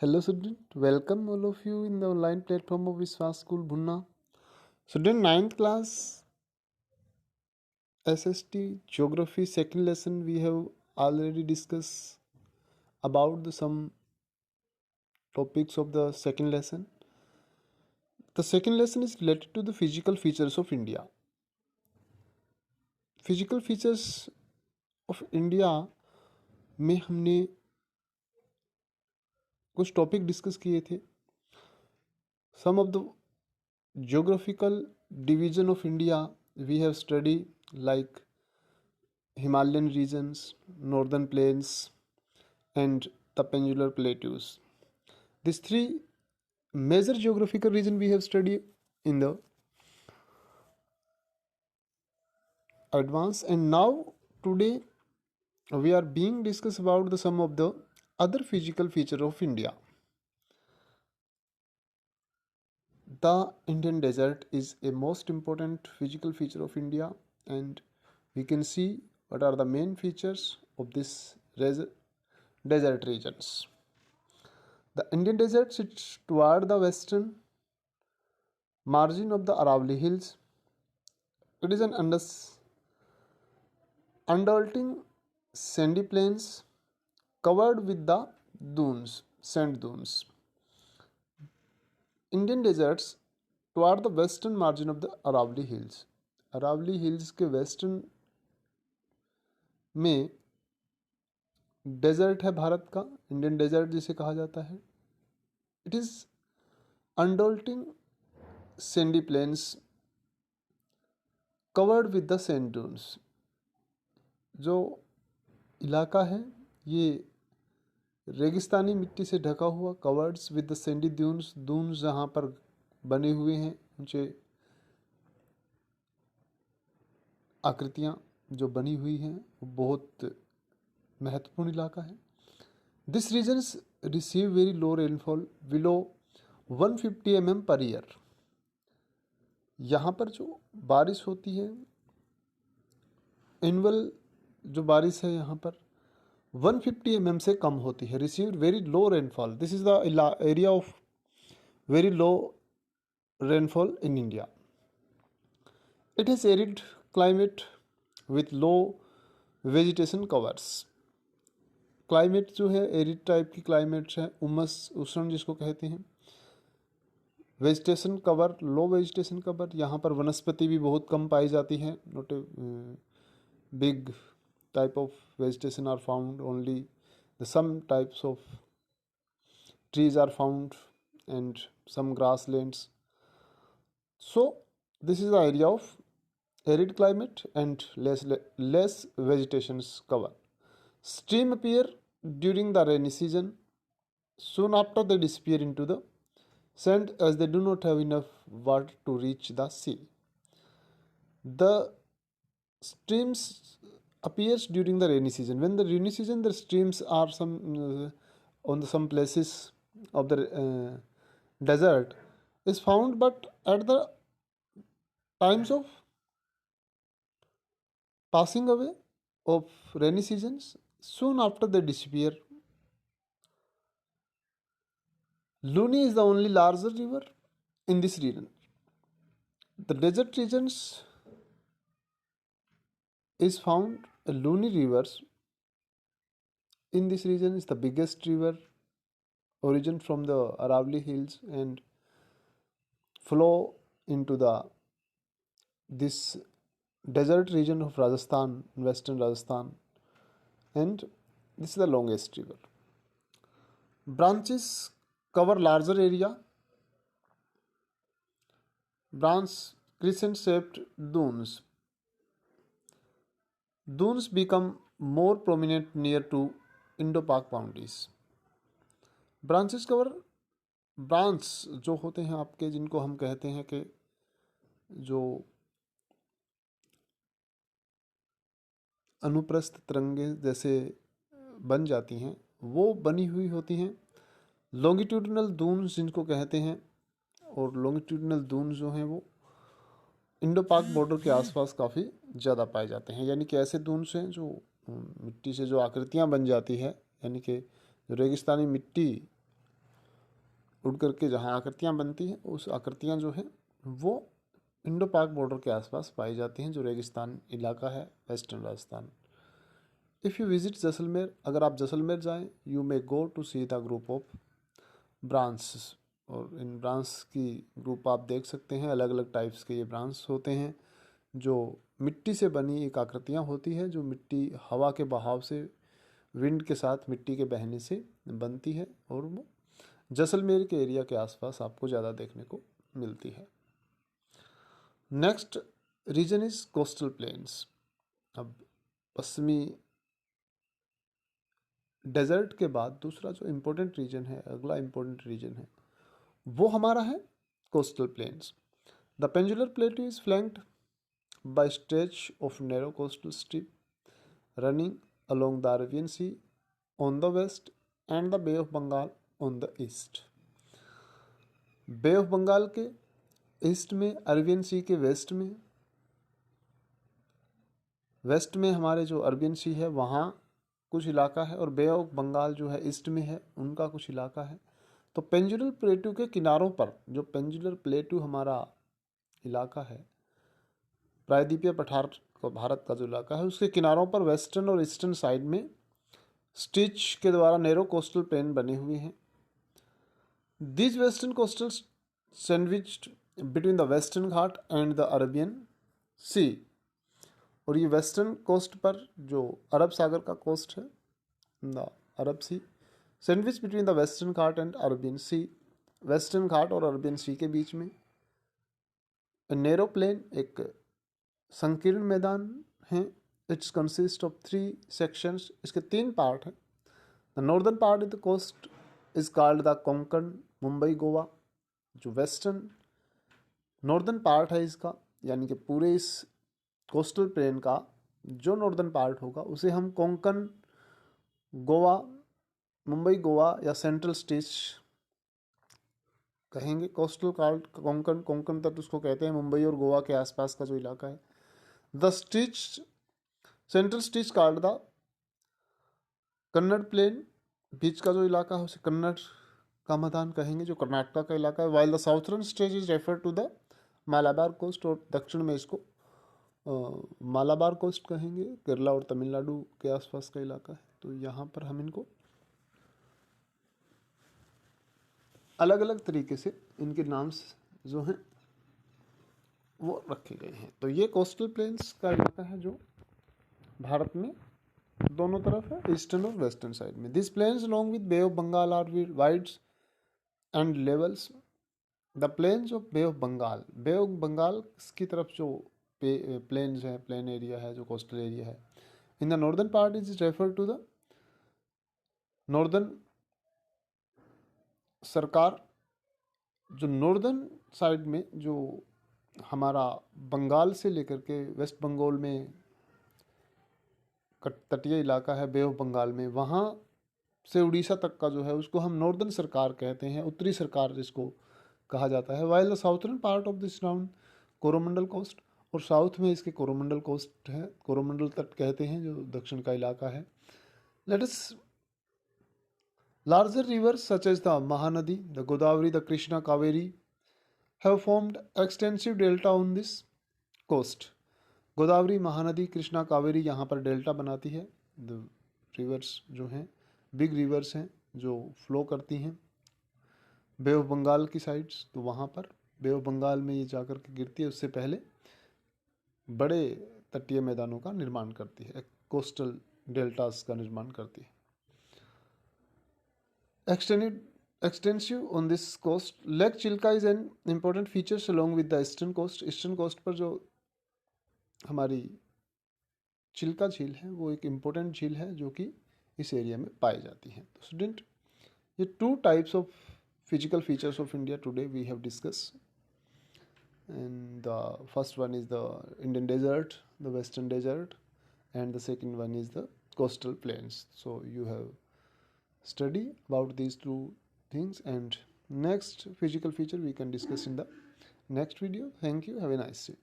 Hello student, welcome all of you in the online platform of Viswas School Bhunna. Student, ninth class SST Geography second lesson we have already discussed about some topics of the second lesson. The second lesson is related to the physical features of India. Physical features of India में हमने कुछ topic discuss किए थे. Some of the geographical division of India we have studied, like Himalayan regions, northern plains, and the peninsular plateaus. These three major geographical regions we have studied in the advance, and now today we are being discuss about some of the other physical feature of India. The Indian desert is a most important physical feature of India, and we can see what are the main features of this desert regions. The Indian desert sits toward the western margin of the Aravalli Hills. It is an undulating sandy plains covered with the sand dunes. Indian deserts toward the western margin of the Aravalli Hills. Aravalli Hills के western में desert है भारत का, Indian desert जिसे कहा जाता है. It is undulating sandy plains covered with the sand dunes. जो इलाका है ये रेगिस्तानी मिट्टी से ढका हुआ, coverts with the Sandy Duns जहाँ पर बने हुए हैं ऊंचे आकृतियाँ जो बनी हुई हैं, वो बहुत महत्वपूर्ण इलाका है. This regions receive very low rainfall below 150 mm per year. यहाँ पर जो बारिश होती है, एनुअल जो बारिश है यहाँ पर 150 mm से कम होती है. Received very low rainfall. This is the area of very low rainfall in India. It has arid climate with low vegetation covers. Climate जो है एरिड टाइप की क्लाइमेट है, उष्ण जिसको कहते हैं. वेजिटेशन कवर, लो वेजिटेशन कवर. यहाँ पर वनस्पति भी बहुत कम पाई जाती है. Not a big type of vegetation are found, only some types of trees are found and some grasslands. So this is the area of arid climate and less vegetations cover. Stream appear during the rainy season. Soon after they disappear into the sand as they do not have enough water to reach the sea. The streams appears during the rainy season. When the rainy season, the streams are on some places of the desert is found, but at the times of passing away of rainy seasons, soon after they disappear. Luni is the only larger river in this region. The desert regions is found Luni rivers in this region is the biggest river, origin from the Aravalli Hills and flow into this desert region of Rajasthan, western Rajasthan, and this is the longest river. Branches cover larger area. Branch crescent shaped dunes. Dunes become more prominent near to Indo-Pak boundaries. Branches cover, branch जो होते हैं आपके, जिनको हम कहते हैं कि जो अनुप्रस्थ तरंगे जैसे बन जाती हैं, वो बनी हुई होती हैं. लॉन्गिट्यूडनल दून्स जिनको कहते हैं, और लॉन्गिट्यूडनल दून्स जो हैं वो इंडो पाक बॉर्डर के आसपास काफ़ी ज़्यादा पाए जाते हैं. यानी कि ऐसे दून्स हैं जो मिट्टी से जो आकृतियाँ बन जाती है, यानी कि जो रेगिस्तानी मिट्टी उड़ करके जहाँ आकृतियाँ बनती हैं, उस आकृतियाँ जो हैं वो इंडो पाक बॉर्डर के आसपास पाई जाती हैं, जो रेगिस्तान इलाका है western Rajasthan. If you visit Jaisalmer, अगर आप जैसलमेर जाएं, you may go to see the group of branch, और इन ब्रांच की ग्रुप आप देख सकते हैं। अलग अलग टाइप्स के ये ब्रांच होते हैं, जो मिट्टी से बनी एक आकृतियाँ होती है, जो मिट्टी हवा के बहाव से, विंड के साथ मिट्टी के बहने से बनती है, और वो जैसलमेर के एरिया के आसपास आपको ज़्यादा देखने को मिलती है। Next region is coastal plains. अब पश्चिमी डेजर्ट के बाद दूसरा जो इम्पोर्टेंट रीजन है, अगला इम्पोर्टेंट रीजन है, वो हमारा है coastal plains. The peninsular plateau is flanked by stretch of narrow coastal strip running along the Arabian Sea on the west and the Bay of Bengal on the east. Bay of Bengal के east में, Arabian सी के waste में हमारे जो Arabian सी है वहाँ कुछ इलाका है, और बे ऑफ बंगाल जो है ईस्ट में है, उनका कुछ इलाका है। तो पेंजुलर प्लेटू के किनारों पर, जो पेंजुलर प्लेटू हमारा इलाका है, प्रायद्वीपीय पठार भारत का जो इलाका है, उसके किनारों पर वेस्टर्न और ईस्टर्न साइड में स्टिच के द्वारा नैरो कोस्टल प्लेन बने हुए हैं। This western coastal sandwiched between the western Ghat and the Arabian sea, और ये वेस्टर्न कोस्ट पर जो अरब सागर का कोस्ट है, the Arab sea, sandwich between the western Ghat and Arabian sea, western Ghat और अरबियन सी के बीच में। नैरो प्लेन एक संकीर्ण मैदान है। इट्स कंसिस्ट ऑफ 3 सेक्शंस, इसके 3 पार्ट हैं। The northern part of the coast is called the Konkan Mumbai Goa. जो वेस्टर्न नॉर्दर्न पार्ट है इसका, यानी कि पूरे इस कोस्टल प्लेन का जो नॉर्दर्न पार्ट होगा उसे हम कोंकण गोवा, मुंबई गोवा या सेंट्रल स्टिच कहेंगे। कोस्टल कार्ड कोंकण तट उसको कहते हैं, मुंबई और गोवा के आसपास का जो इलाका है। The stretch central stretch called the Kannada plain, बीच का जो इलाका है उसे कन्नड़ का मैदान कहेंगे, जो कर्नाटक का इलाका है। While the southern stage is refer to the Malabar coast, और दक्षिण में इसको मालाबार कोस्ट कहेंगे, केरला और तमिलनाडु के आसपास का इलाका है। तो यहाँ पर हम इनको अलग अलग तरीके से इनके नाम्स जो हैं वो रखे गए हैं। तो ये कोस्टल प्लेन्स का इलाका है जो भारत में दोनों तरफ है, ईस्टर्न और वेस्टर्न साइड में। This plains along with bay of Bengal are wides and levels. The plains of bay of Bengal की तरफ जो प्लेन्स है, प्लेन एरिया है, जो कोस्टल एरिया है, in the northern part is refer to the northern Sarkar. जो northern side में जो हमारा बंगाल से लेकर के वेस्ट बंगाल में तटीय इलाका है, बे ऑफ बंगाल में, वहाँ से उड़ीसा तक का जो है उसको हम नॉर्दर्न सरकार कहते हैं, उत्तरी सरकार जिसको कहा जाता है। While the southern part of this round Coromandel coast, और साउथ में इसके कोरोमंडल कोस्ट है, कोरोमंडल तट कहते हैं, जो दक्षिण का इलाका है। Let us larger rivers such as the Mahanadi, the Godavari, the Krishna, Kaveri have formed extensive delta on this coast. Godavari, Mahanadi, Krishna, Kaveri यहाँ पर डेल्टा बनाती है। द रिवर्स जो हैं बिग रिवर्स हैं जो फ्लो करती हैं बे ऑफ बंगाल की साइड्स। तो वहाँ पर बे ऑफ बंगाल में ये जाकर के गिरती है, उससे पहले बड़े तटीय मैदानों का निर्माण करती है, कोस्टल डेल्टास का निर्माण करती है। Extensive on this coast, Lake Chilka is an important feature along with the eastern coast. Eastern coast पर जो हमारी चिल्का झील है वो एक इम्पोर्टेंट झील है जो कि इस एरिया में पाई जाती है। तो स्टूडेंट, ये 2 types of physical features of India today we have discuss, and the first one is the Indian desert, the western desert, and the second one is the coastal plains. So you have study about these 2 things, and next physical feature we can discuss in the next video. Thank you. Have a nice day.